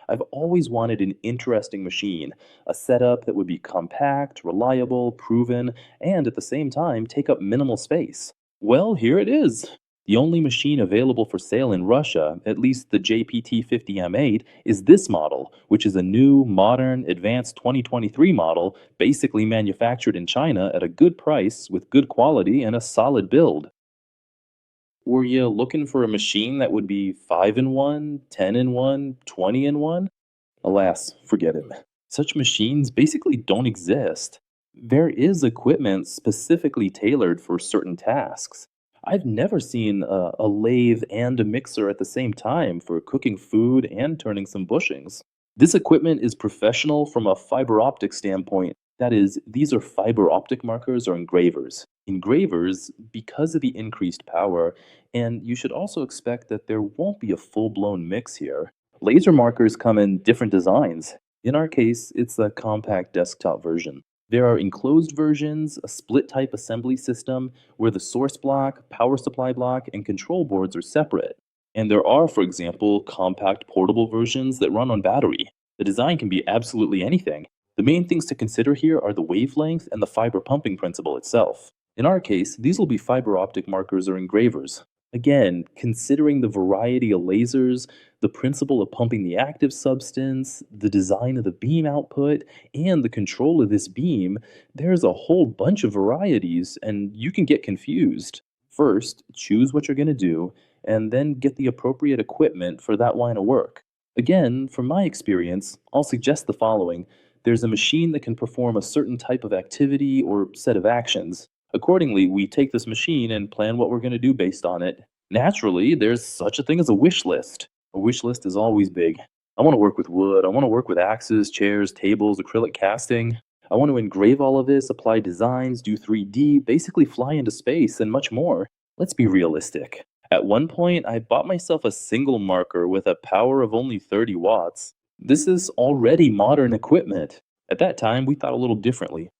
I've always wanted an interesting machine, a setup that would be compact, reliable, proven, and at the same time take up minimal space. Well, here it is. The only machine available for sale in Russia, at least the JPT50M8, is this model, which is a new, modern, advanced 2023 model, basically manufactured in China at a good price with good quality and a solid build. Were you looking for a machine that would be 5 in 1, 10 in 1, 20 in 1? Alas, forget it. Such machines basically don't exist. There is equipment specifically tailored for certain tasks. I've never seen a lathe and a mixer at the same time for cooking food and turning some bushings. This equipment is professional from a fiber optic standpoint. That is, these are fiber optic markers or engravers. Engravers, because of the increased power, and you should also expect that there won't be a full blown mix here. Laser markers come in different designs. In our case, it's the compact desktop version. There are enclosed versions, a split type assembly system where the source block, power supply block, and control boards are separate. And there are, for example, compact portable versions that run on battery. The design can be absolutely anything. The main things to consider here are the wavelength and the fiber pumping principle itself. In our case, these will be fiber optic markers or engravers. Again, considering the variety of lasers, the principle of pumping the active substance, the design of the beam output, and the control of this beam, there's a whole bunch of varieties, and you can get confused. First, choose what you're going to do, and then get the appropriate equipment for that line of work. Again, from my experience, I'll suggest the following. There's a machine that can perform a certain type of activity or set of actions. Accordingly, we take this machine and plan what we're going to do based on it. Naturally, there's such a thing as a wish list. A wish list is always big. I want to work with wood, I want to work with axes, chairs, tables, acrylic casting. I want to engrave all of this, apply designs, do 3D, basically fly into space, and much more. Let's be realistic. At one point, I bought myself a single marker with a power of only 30 watts. This is already modern equipment. At that time, we thought a little differently,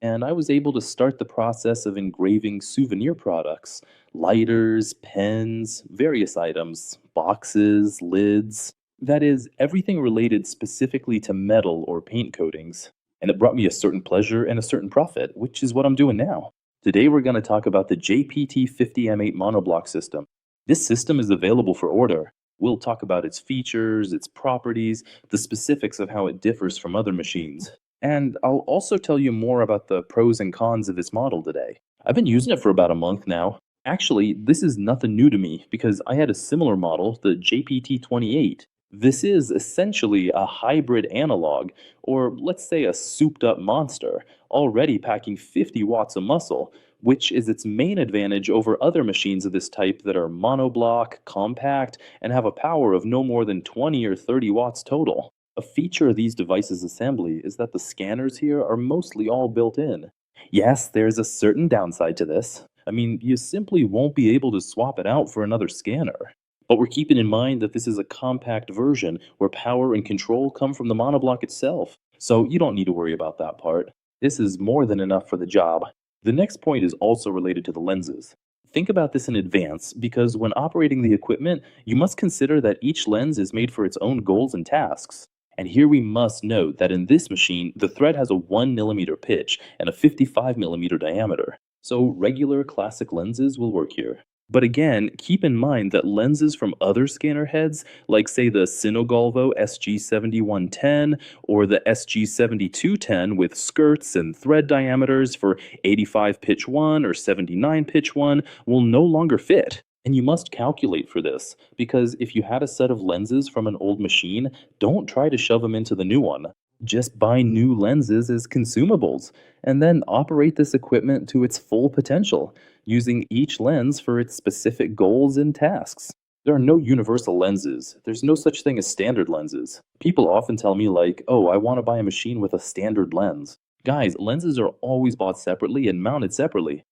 and I was able to start the process of engraving souvenir products, lighters, pens, various items, boxes, lids. That is, everything related specifically to metal or paint coatings. And it brought me a certain pleasure and a certain profit, which is what I'm doing now. Today we're going to talk about the JPT50M8 monoblock system. This system is available for order. We'll talk about its features, its properties, the specifics of how it differs from other machines. And I'll also tell you more about the pros and cons of this model today. I've been using it for about a month now. Actually, this is nothing new to me because I had a similar model, the JPT28. This is essentially a hybrid analog, or let's say a souped up monster, already packing 50 watts of muscle, which is its main advantage over other machines of this type that are monoblock, compact, and have a power of no more than 20 or 30 watts total. A feature of these devices' assembly is that the scanners here are mostly all built in. Yes, there's a certain downside to this. I mean, you simply won't be able to swap it out for another scanner. But we're keeping in mind that this is a compact version where power and control come from the monoblock itself, so you don't need to worry about that part. This is more than enough for the job. The next point is also related to the lenses. Think about this in advance because when operating the equipment, you must consider that each lens is made for its own goals and tasks. And here we must note that in this machine, the thread has a 1 mm pitch and a 55 mm diameter. So regular classic lenses will work here. But again, keep in mind that lenses from other scanner heads, like say the Sinogalvo SG7110 or the SG7210 with skirts and thread diameters for 85 pitch 1 or 79 pitch 1, will no longer fit. And you must calculate for this, because if you had a set of lenses from an old machine, don't try to shove them into the new one. Just buy new lenses as consumables, and then operate this equipment to its full potential, using each lens for its specific goals and tasks. There are no universal lenses. There's no such thing as standard lenses. People often tell me, like, oh, I want to buy a machine with a standard lens. Guys, lenses are always bought separately and mounted separately.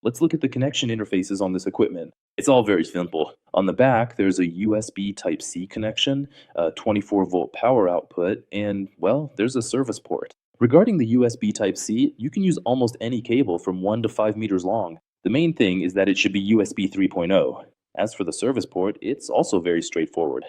Let's look at the connection interfaces on this equipment. It's all very simple. On the back, there's a USB Type-C connection, a 24-volt power output, and, well, there's a service port. Regarding the USB Type-C, you can use almost any cable from 1 to 5 meters long. The main thing is that it should be USB 3.0. As for the service port, it's also very straightforward.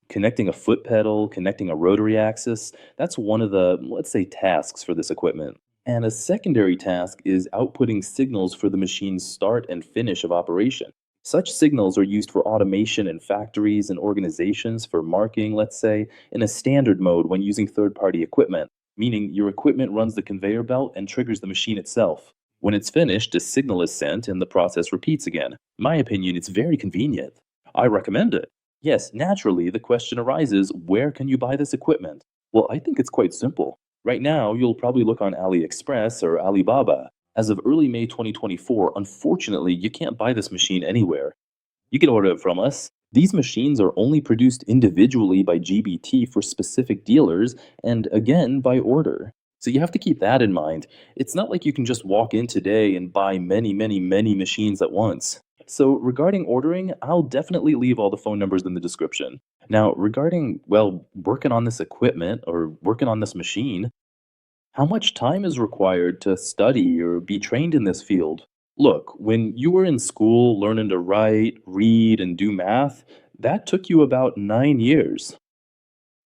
Connecting a foot pedal, connecting a rotary axis, that's one of the, let's say, tasks for this equipment. And a secondary task is outputting signals for the machine's start and finish of operation. Such signals are used for automation in factories and organizations for marking, let's say, in a standard mode when using third party equipment, meaning your equipment runs the conveyor belt and triggers the machine itself. When it's finished, a signal is sent and the process repeats again. In my opinion, it's very convenient. I recommend it. Yes, naturally, the question arises, where can you buy this equipment? Well, I think it's quite simple. Right now, you'll probably look on AliExpress or Alibaba. As of early May 2024, unfortunately, you can't buy this machine anywhere. You can order it from us. These machines are only produced individually by GBT for specific dealers and again by order. So you have to keep that in mind. It's not like you can just walk in today and buy many, many, many machines at once. So regarding ordering, I'll definitely leave all the phone numbers in the description. Now, regarding, well, working on this equipment or working on this machine, how much time is required to study or be trained in this field? Look, when you were in school learning to write, read, and do math, that took you about 9 years.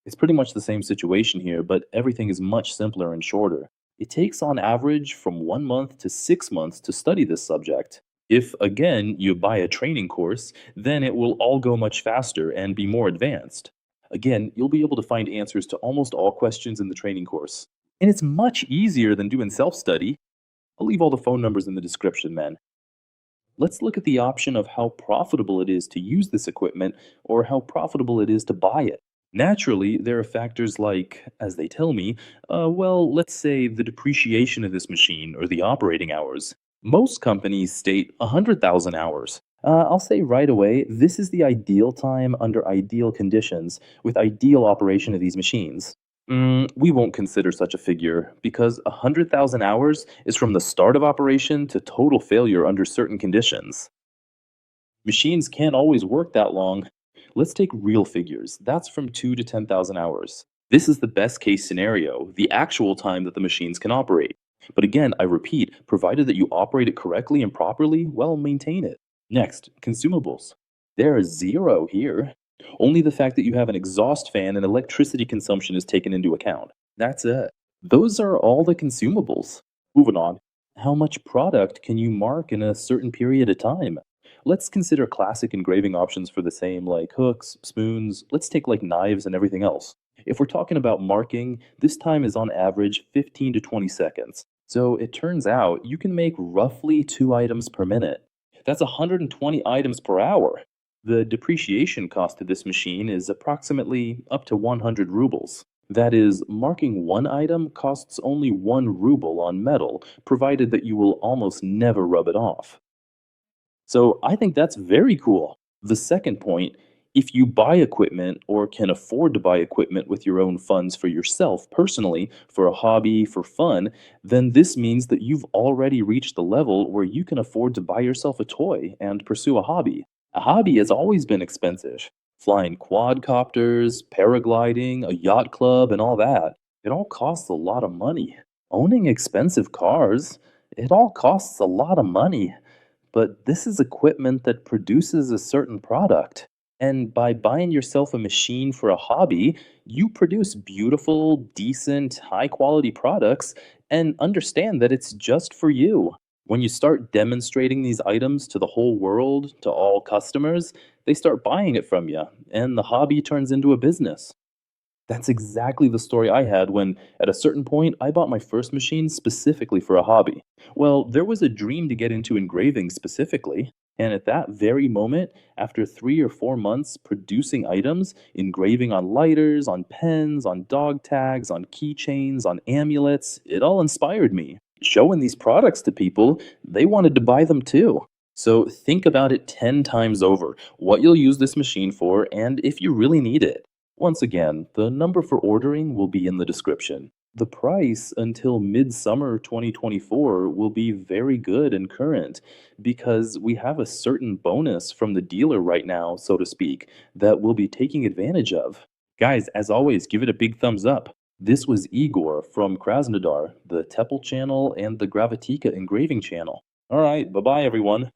It's pretty much the same situation here, but everything is much simpler and shorter. It takes on average from 1 month to 6 months to study this subject. If, again, you buy a training course, then it will all go much faster and be more advanced. Again, you'll be able to find answers to almost all questions in the training course. And it's much easier than doing self study. I'll leave all the phone numbers in the description, man. Let's look at the option of how profitable it is to use this equipment or how profitable it is to buy it. Naturally, there are factors like, as they tell me, well, let's say the depreciation of this machine or the operating hours. Most companies state 100,000 hours. I'll say right away, this is the ideal time under ideal conditions with ideal operation of these machines. We won't consider such a figure because 100,000 hours is from the start of operation to total failure under certain conditions. Machines can't always work that long. Let's take real figures. That's from 2 to 10,000 hours. This is the best case scenario, the actual time that the machines can operate. But again, I repeat, provided that you operate it correctly and properly, well, maintain it. Next, consumables. There is zero here. Only the fact that you have an exhaust fan and electricity consumption is taken into account. That's it. Those are all the consumables. Moving on. How much product can you mark in a certain period of time? Let's consider classic engraving options for the same, like hooks, spoons. Let's take like knives and everything else. If we're talking about marking, this time is on average 15 to 20 seconds. So it turns out you can make roughly 2 items per minute. That's 120 items per hour. The depreciation cost of this machine is approximately up to 100 rubles. That is, marking one item costs only 1 ruble on metal, provided that you will almost never rub it off. So I think that's very cool. The second point, if you buy equipment or can afford to buy equipment with your own funds for yourself personally, for a hobby, for fun, then this means that you've already reached the level where you can afford to buy yourself a toy and pursue a hobby. A hobby has always been expensive. Flying quadcopters, paragliding, a yacht club, and all that. It all costs a lot of money. Owning expensive cars, it all costs a lot of money. But this is equipment that produces a certain product. And by buying yourself a machine for a hobby, you produce beautiful, decent, high quality products and understand that it's just for you. When you start demonstrating these items to the whole world, to all customers, they start buying it from you, and the hobby turns into a business. That's exactly the story I had when, at a certain point, I bought my first machine specifically for a hobby. Well, there was a dream to get into engraving specifically, and at that very moment, after 3 or 4 months producing items, engraving on lighters, on pens, on dog tags, on keychains, on amulets, it all inspired me. Showing these products to people, they wanted to buy them too. So think about it 10 times over what you'll use this machine for and if you really need it. Once again, the number for ordering will be in the description. The price until midsummer 2024 will be very good and current because we have a certain bonus from the dealer right now, so to speak, that we'll be taking advantage of. Guys, as always, give it a big thumbs up. This was Igor from Krasnodar, the Tepel channel and the Gravatika engraving channel. All right, bye bye, everyone.